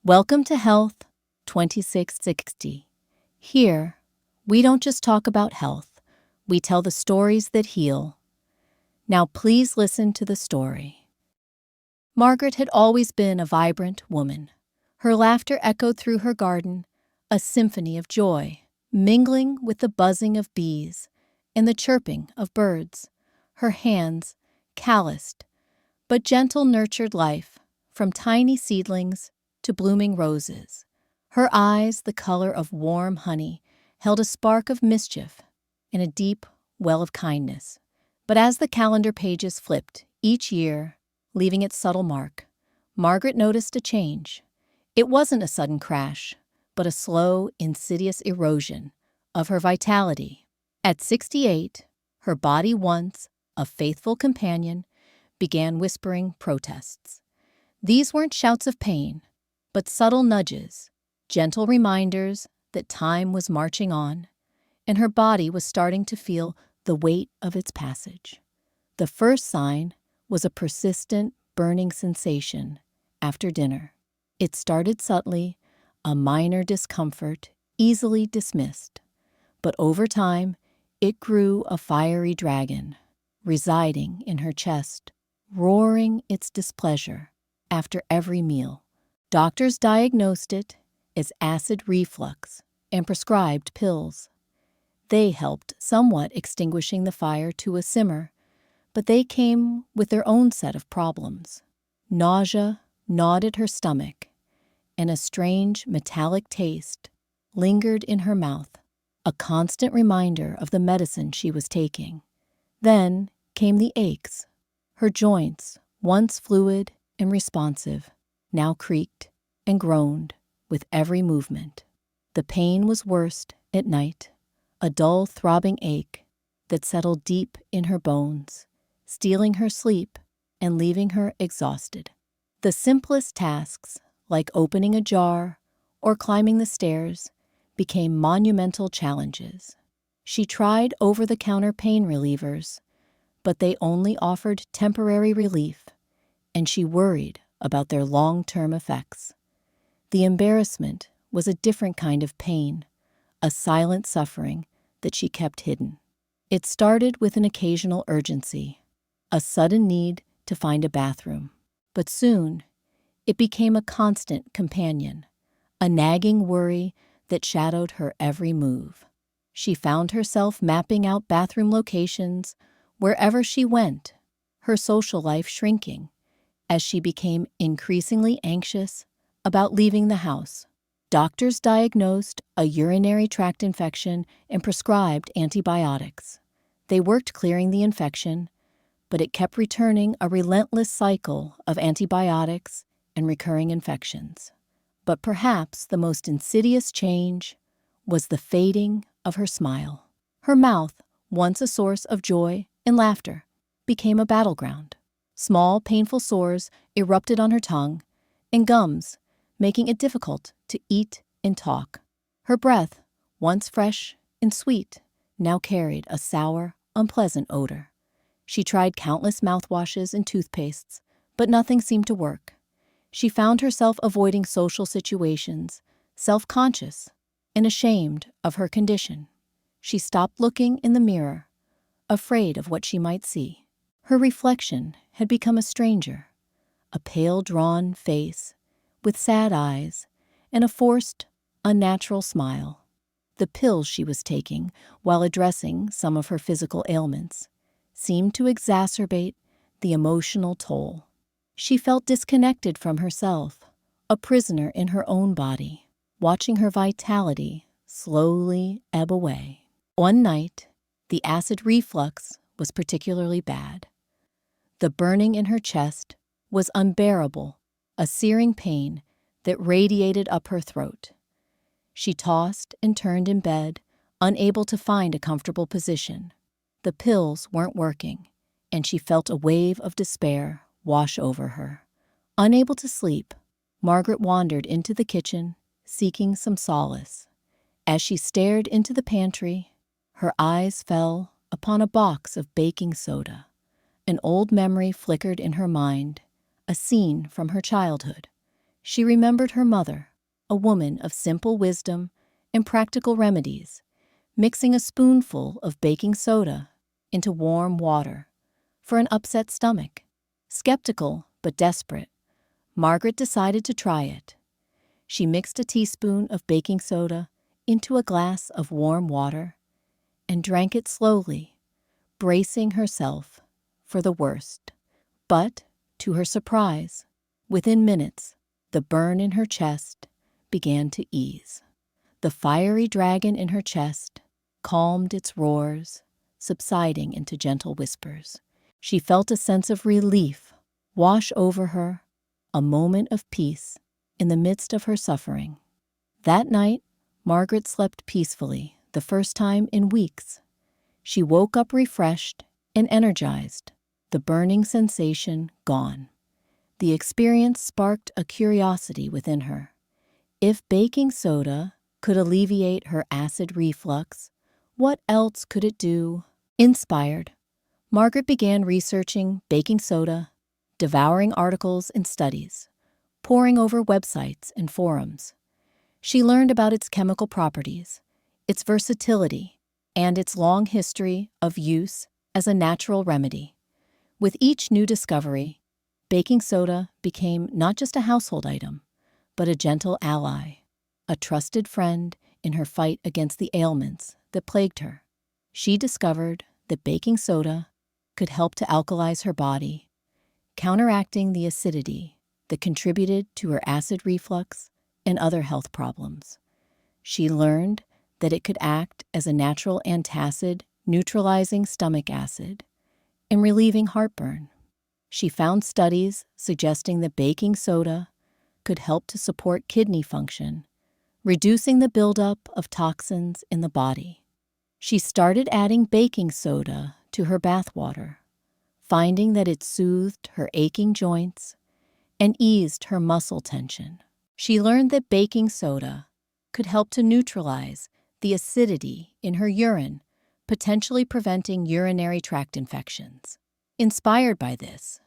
Welcome to Health 2660. Here, we don't just talk about health, we tell the stories that heal. Now please listen to the story. Margaret had always been a vibrant woman. Her laughter echoed through her garden, a symphony of joy, mingling with the buzzing of bees and the chirping of birds. Her hands, calloused, but gentle nurtured life, from tiny seedlings to blooming roses. Her eyes, the color of warm honey, held a spark of mischief and a deep well of kindness. But as the calendar pages flipped each year, leaving its subtle mark, Margaret noticed a change. It wasn't a sudden crash, but a slow, insidious erosion of her vitality. At 68, her body, once a faithful companion, began whispering protests. These weren't shouts of pain, but subtle nudges, gentle reminders that time was marching on, and her body was starting to feel the weight of its passage. The first sign was a persistent, burning sensation after dinner. It started subtly, a minor discomfort, easily dismissed. But over time, it grew a fiery dragon, residing in her chest, roaring its displeasure after every meal. Doctors diagnosed it as acid reflux and prescribed pills. They helped somewhat extinguishing the fire to a simmer, but they came with their own set of problems. Nausea gnawed at her stomach, and a strange metallic taste lingered in her mouth, a constant reminder of the medicine she was taking. Then came the aches. Her joints, once fluid and responsive, now creaked and groaned with every movement. The pain was worst at night, a dull throbbing ache that settled deep in her bones, stealing her sleep and leaving her exhausted. The simplest tasks, like opening a jar or climbing the stairs, became monumental challenges. She tried over-the-counter pain relievers, but they only offered temporary relief, and she worried about their long-term effects. The embarrassment was a different kind of pain, a silent suffering that she kept hidden. It started with an occasional urgency, a sudden need to find a bathroom. But soon, it became a constant companion, a nagging worry that shadowed her every move. She found herself mapping out bathroom locations wherever she went, her social life shrinking as she became increasingly anxious about leaving the house. Doctors diagnosed a urinary tract infection and prescribed antibiotics. They worked clearing the infection, but it kept returning, a relentless cycle of antibiotics and recurring infections. But perhaps the most insidious change was the fading of her smile. Her mouth, once a source of joy and laughter, became a battleground. Small, painful sores erupted on her tongue, and gums, making it difficult to eat and talk. Her breath, once fresh and sweet, now carried a sour, unpleasant odor. She tried countless mouthwashes and toothpastes, but nothing seemed to work. She found herself avoiding social situations, self-conscious and ashamed of her condition. She stopped looking in the mirror, afraid of what she might see. Her reflection had become a stranger, a pale, drawn face with sad eyes and a forced, unnatural smile. The pills she was taking while addressing some of her physical ailments seemed to exacerbate the emotional toll. She felt disconnected from herself, a prisoner in her own body, watching her vitality slowly ebb away. One night, the acid reflux was particularly bad. The burning in her chest was unbearable, a searing pain that radiated up her throat. She tossed and turned in bed, unable to find a comfortable position. The pills weren't working, and she felt a wave of despair wash over her. Unable to sleep, Margaret wandered into the kitchen, seeking some solace. As she stared into the pantry, her eyes fell upon a box of baking soda. An old memory flickered in her mind, a scene from her childhood. She remembered her mother, a woman of simple wisdom and practical remedies, mixing a spoonful of baking soda into warm water for an upset stomach. Skeptical but desperate, Margaret decided to try it. She mixed a teaspoon of baking soda into a glass of warm water and drank it slowly, bracing herself for the worst. But, to her surprise, within minutes, the burn in her chest began to ease. The fiery dragon in her chest calmed its roars, subsiding into gentle whispers. She felt a sense of relief wash over her, a moment of peace in the midst of her suffering. That night, Margaret slept peacefully, the first time in weeks. She woke up refreshed and energized, the burning sensation gone. The experience sparked a curiosity within her. If baking soda could alleviate her acid reflux, what else could it do? Inspired, Margaret began researching baking soda, devouring articles and studies, poring over websites and forums. She learned about its chemical properties, its versatility, and its long history of use as a natural remedy. With each new discovery, baking soda became not just a household item, but a gentle ally, a trusted friend in her fight against the ailments that plagued her. She discovered that baking soda could help to alkalize her body, counteracting the acidity that contributed to her acid reflux and other health problems. She learned that it could act as a natural antacid, neutralizing stomach acid and relieving heartburn. She found studies suggesting that baking soda could help to support kidney function, reducing the buildup of toxins in the body. She started adding baking soda to her bath water, finding that it soothed her aching joints and eased her muscle tension. She learned that baking soda could help to neutralize the acidity in her urine, potentially preventing urinary tract infections. Inspired by this,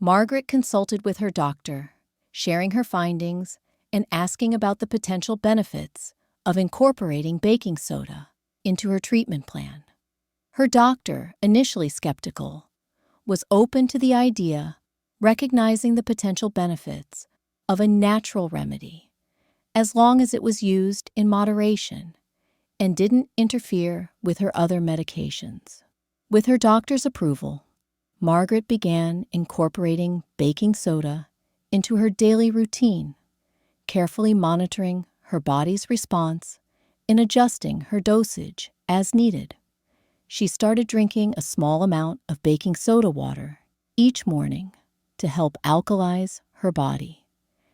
Margaret consulted with her doctor, sharing her findings and asking about the potential benefits of incorporating baking soda into her treatment plan. Her doctor, initially skeptical, was open to the idea, recognizing the potential benefits of a natural remedy, as long as it was used in moderation and didn't interfere with her other medications. With her doctor's approval, Margaret began incorporating baking soda into her daily routine, carefully monitoring her body's response and adjusting her dosage as needed. She started drinking a small amount of baking soda water each morning to help alkalize her body.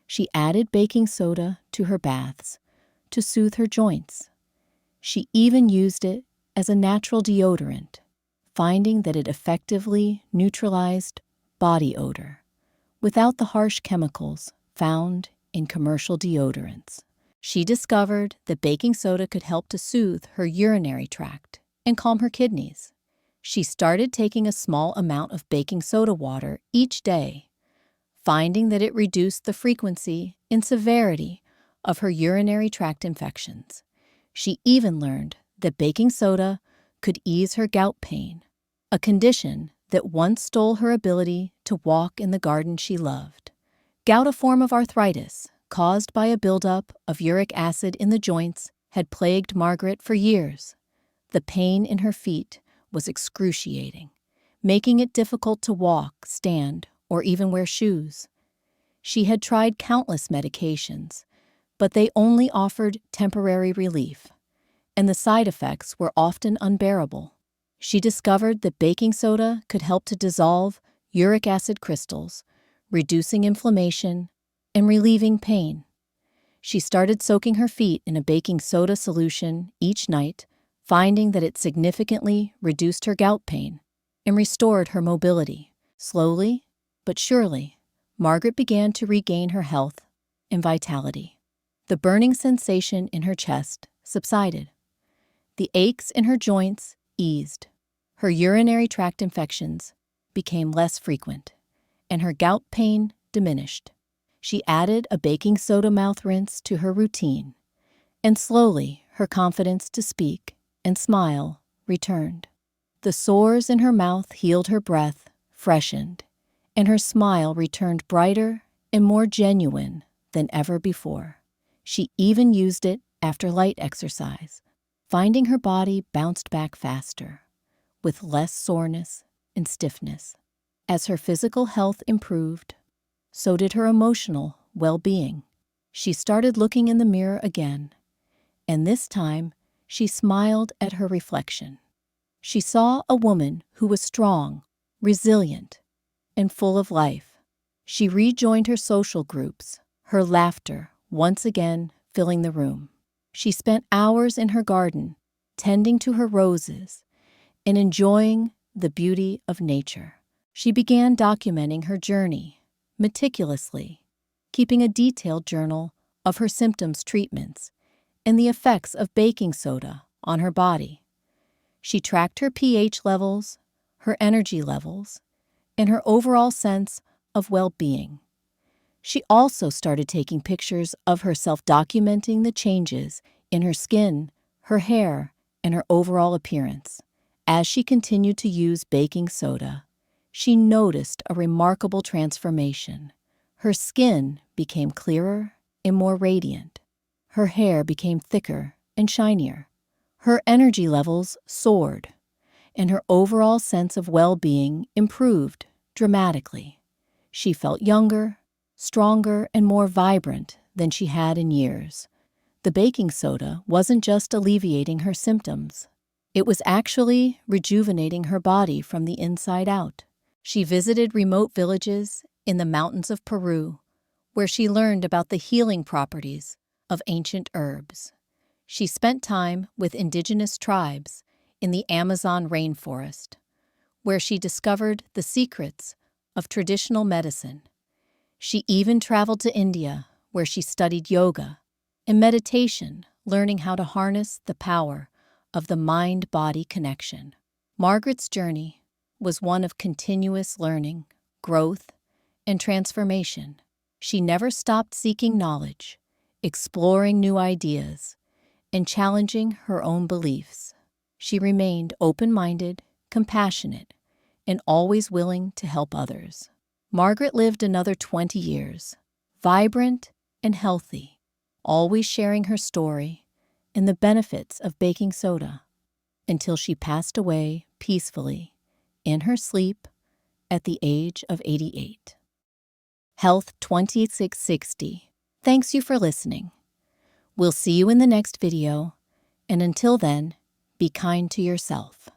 She added baking soda to her baths to soothe her joints. She even used it as a natural deodorant, finding that it effectively neutralized body odor without the harsh chemicals found in commercial deodorants. She discovered that baking soda could help to soothe her urinary tract and calm her kidneys. She started taking a small amount of baking soda water each day, finding that it reduced the frequency and severity of her urinary tract infections. She even learned that baking soda could ease her gout pain, a condition that once stole her ability to walk in the garden she loved. Gout, a form of arthritis caused by a buildup of uric acid in the joints, had plagued Margaret for years. The pain in her feet was excruciating, making it difficult to walk, stand, or even wear shoes. She had tried countless medications, but they only offered temporary relief, and the side effects were often unbearable. She discovered that baking soda could help to dissolve uric acid crystals, reducing inflammation and relieving pain. She started soaking her feet in a baking soda solution each night, finding that it significantly reduced her gout pain and restored her mobility. Slowly but surely, Margaret began to regain her health and vitality. The burning sensation in her chest subsided. The aches in her joints eased. Her urinary tract infections became less frequent, and her gout pain diminished. She added a baking soda mouth rinse to her routine, and slowly her confidence to speak and smile returned. The sores in her mouth healed, her breath freshened, and her smile returned brighter and more genuine than ever before. She even used it after light exercise, finding her body bounced back faster, with less soreness and stiffness. As her physical health improved, so did her emotional well-being. She started looking in the mirror again, and this time she smiled at her reflection. She saw a woman who was strong, resilient, and full of life. She rejoined her social groups, her laughter once again filling the room. She spent hours in her garden, tending to her roses and enjoying the beauty of nature. She began documenting her journey meticulously, keeping a detailed journal of her symptoms, treatments, and the effects of baking soda on her body. She tracked her pH levels, her energy levels, and her overall sense of well-being. She also started taking pictures of herself, documenting the changes in her skin, her hair, and her overall appearance. As she continued to use baking soda, she noticed a remarkable transformation. Her skin became clearer and more radiant. Her hair became thicker and shinier. Her energy levels soared, and her overall sense of well-being improved dramatically. She felt younger, stronger, and more vibrant than she had in years. The baking soda wasn't just alleviating her symptoms. It was actually rejuvenating her body from the inside out. She visited remote villages in the mountains of Peru, where she learned about the healing properties of ancient herbs. She spent time with indigenous tribes in the Amazon rainforest, where she discovered the secrets of traditional medicine. She even traveled to India, where she studied yoga and meditation, learning how to harness the power of the mind-body connection. Margaret's journey was one of continuous learning, growth, and transformation. She never stopped seeking knowledge, exploring new ideas, and challenging her own beliefs. She remained open-minded, compassionate, and always willing to help others. Margaret lived another 20 years, vibrant and healthy, always sharing her story and the benefits of baking soda, until she passed away peacefully in her sleep at the age of 88. Health 2660. Thanks you for listening. We'll see you in the next video, and until then, be kind to yourself.